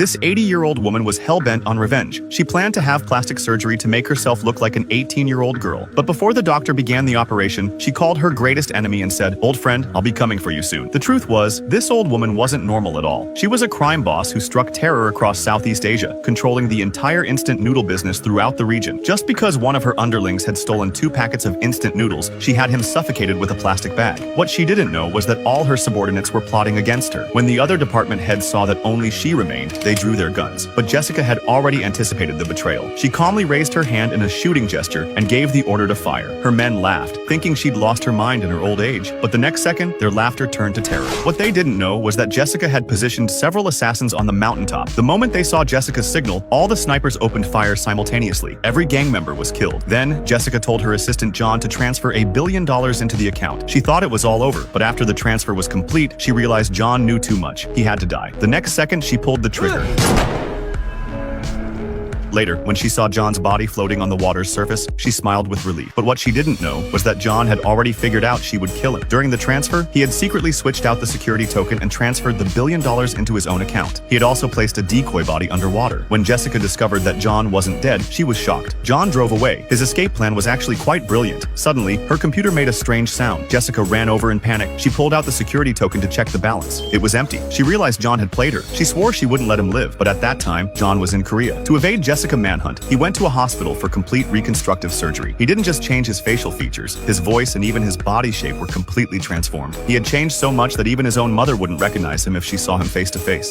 This 80-year-old woman was hell-bent on revenge. She planned to have plastic surgery to make herself look like an 18-year-old girl. But before the doctor began the operation, she called her greatest enemy and said, "Old friend, I'll be coming for you soon." The truth was, this old woman wasn't normal at all. She was a crime boss who struck terror across Southeast Asia, controlling the entire instant noodle business throughout the region. Just because one of her underlings had stolen 2 packets of instant noodles, she had him suffocated with a plastic bag. What she didn't know was that all her subordinates were plotting against her. When the other department heads saw that only she remained, they drew their guns. But Jessica had already anticipated the betrayal. She calmly raised her hand in a shooting gesture and gave the order to fire. Her men laughed, thinking she'd lost her mind in her old age. But the next second, their laughter turned to terror. What they didn't know was that Jessica had positioned several assassins on the mountaintop. The moment they saw Jessica's signal, all the snipers opened fire simultaneously. Every gang member was killed. Then, Jessica told her assistant John to transfer $1 billion into the account. She thought it was all over, but after the transfer was complete, she realized John knew too much. He had to die. The next second, she pulled the trigger. Later, when she saw John's body floating on the water's surface, she smiled with relief. But what she didn't know was that John had already figured out she would kill him. During the transfer, he had secretly switched out the security token and transferred the $1 billion into his own account. He had also placed a decoy body underwater. When Jessica discovered that John wasn't dead, she was shocked. John drove away. His escape plan was actually quite brilliant. Suddenly, her computer made a strange sound. Jessica ran over in panic. She pulled out the security token to check the balance. It was empty. She realized John had played her. She swore she wouldn't let him live, but at that time, John was in Korea. To evade Jessica manhunt, he went to a hospital for complete reconstructive surgery. He didn't just change his facial features, his voice and even his body shape were completely transformed. He had changed so much that even his own mother wouldn't recognize him if she saw him face to face.